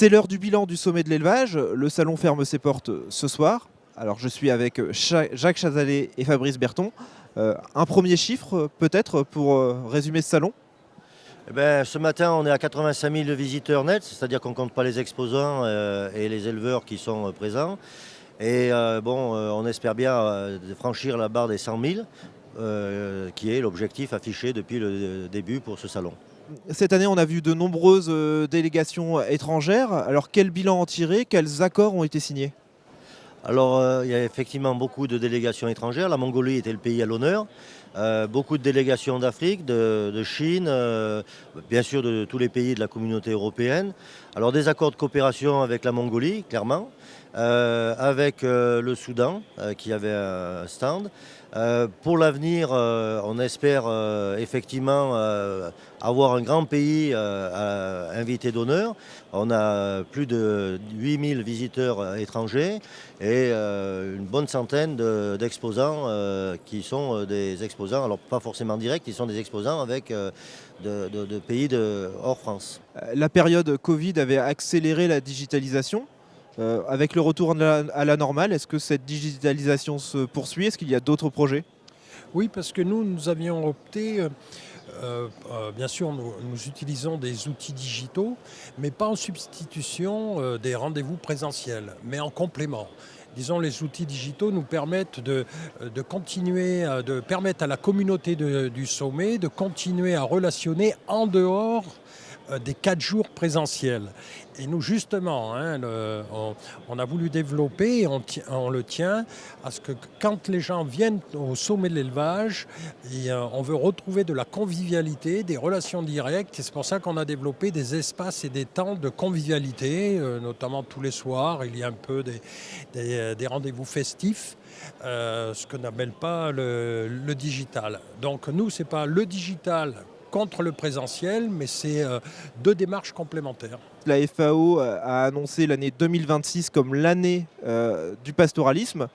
C'est l'heure du bilan du sommet de l'élevage. Le salon ferme ses portes ce soir. Alors je suis avec Jacques Chazalet et Fabrice Berton. Un premier chiffre peut-être pour résumer ce salon? Ce matin, on est à 85 000 visiteurs nets, c'est-à-dire qu'on ne compte pas les exposants et les éleveurs qui sont présents. On espère bien franchir la barre des 100 000, qui est l'objectif affiché depuis le début pour ce salon. Cette année, on a vu de nombreuses délégations étrangères. Alors quel bilan en tirer? Quels accords ont été signés? Alors, il y a effectivement beaucoup de délégations étrangères. La Mongolie était le pays à l'honneur. Beaucoup de délégations d'Afrique, de Chine, bien sûr de tous les pays de la communauté européenne. Alors des accords de coopération avec la Mongolie, clairement, avec le Soudan qui avait un stand. Pour l'avenir, on espère effectivement avoir un grand pays invité d'honneur. On a plus de 8000 visiteurs étrangers et une bonne centaine d'exposants qui sont des exposants, alors pas forcément directs, ils sont des exposants avec de pays hors France. La période Covid avait accéléré la digitalisation. Avec le retour à la normale, est-ce que cette digitalisation se poursuit? Est-ce qu'il y a d'autres projets? Oui, parce que nous avions opté, bien sûr, nous utilisons des outils digitaux, mais pas en substitution des rendez-vous présentiels, mais en complément. Disons, les outils digitaux nous permettent de continuer, de permettre à la communauté du sommet de continuer à relationner en dehors des 4 jours présentiels. Et nous, justement, on a voulu développer, on le tient, à ce que quand les gens viennent au sommet de l'élevage, on veut retrouver de la convivialité, des relations directes. Et c'est pour ça qu'on a développé des espaces et des temps de convivialité, notamment tous les soirs. Il y a un peu des rendez-vous festifs. Ce qu'on n'appelle pas le digital. Donc nous, ce n'est pas le digital contre le présentiel, mais c'est deux démarches complémentaires. La FAO a annoncé l'année 2026 comme l'année du pastoralisme.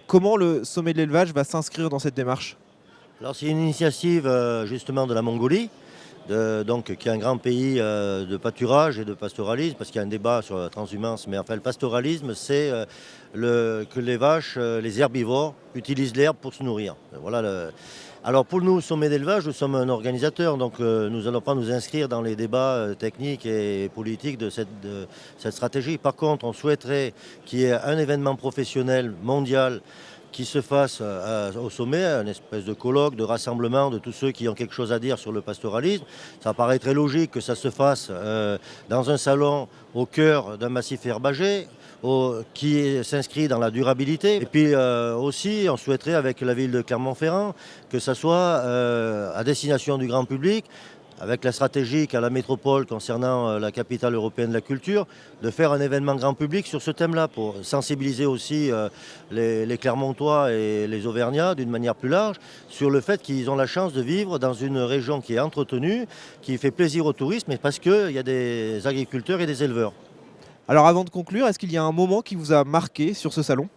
Comment le sommet de l'élevage va s'inscrire dans cette démarche? Alors c'est une initiative justement de la Mongolie, qui est un grand pays de pâturage et de pastoralisme, parce qu'il y a un débat sur la transhumance, mais enfin le pastoralisme, c'est que les vaches, les herbivores, utilisent l'herbe pour se nourrir. Voilà. Alors pour nous, sommet d'élevage, nous sommes un organisateur, donc nous n'allons pas nous inscrire dans les débats techniques et politiques de cette stratégie. Par contre, on souhaiterait qu'il y ait un événement professionnel mondial qui se fasse au sommet, une espèce de colloque, de rassemblement de tous ceux qui ont quelque chose à dire sur le pastoralisme. Ça paraît très logique que ça se fasse dans un salon au cœur d'un massif herbagé, qui s'inscrit dans la durabilité. Et puis aussi, on souhaiterait avec la ville de Clermont-Ferrand que ça soit à destination du grand public, avec la stratégie qu'a la métropole concernant la capitale européenne de la culture, de faire un événement grand public sur ce thème-là pour sensibiliser aussi les Clermontois et les Auvergnats d'une manière plus large sur le fait qu'ils ont la chance de vivre dans une région qui est entretenue, qui fait plaisir au tourisme, mais parce qu'il y a des agriculteurs et des éleveurs. Alors avant de conclure, est-ce qu'il y a un moment qui vous a marqué sur ce salon?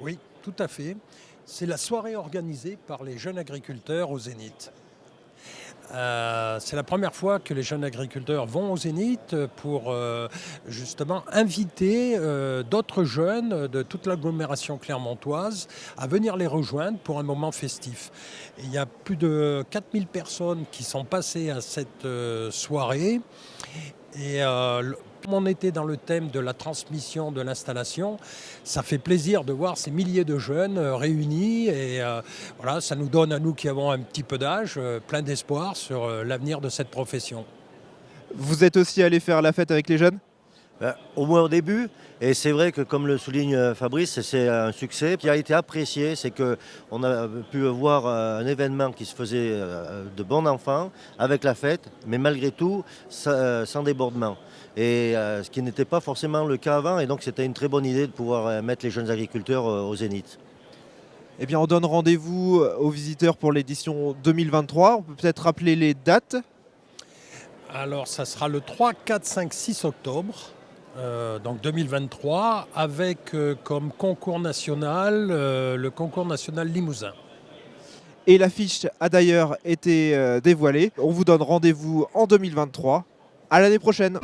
Oui, tout à fait. C'est la soirée organisée par les jeunes agriculteurs au Zénith. C'est la première fois que les jeunes agriculteurs vont au Zénith pour justement inviter d'autres jeunes de toute l'agglomération clermontoise à venir les rejoindre pour un moment festif. Et il y a plus de 4000 personnes qui sont passées à cette soirée. Et comme on était dans le thème de la transmission de l'installation, ça fait plaisir de voir ces milliers de jeunes réunis et voilà, ça nous donne à nous qui avons un petit peu d'âge plein d'espoir sur l'avenir de cette profession. Vous êtes aussi allé faire la fête avec les jeunes? Au moins au début, et c'est vrai que comme le souligne Fabrice, c'est un succès qui a été apprécié, c'est qu'on a pu voir un événement qui se faisait de bon enfant, avec la fête, mais malgré tout sans débordement. Et ce qui n'était pas forcément le cas avant, et donc c'était une très bonne idée de pouvoir mettre les jeunes agriculteurs au Zénith. Eh bien, on donne rendez-vous aux visiteurs pour l'édition 2023. On peut peut-être rappeler les dates? Alors ça sera le 3, 4, 5, 6 octobre. Donc 2023, avec comme concours national le concours national Limousin. Et l'affiche a d'ailleurs été dévoilée. On vous donne rendez-vous en 2023. À l'année prochaine.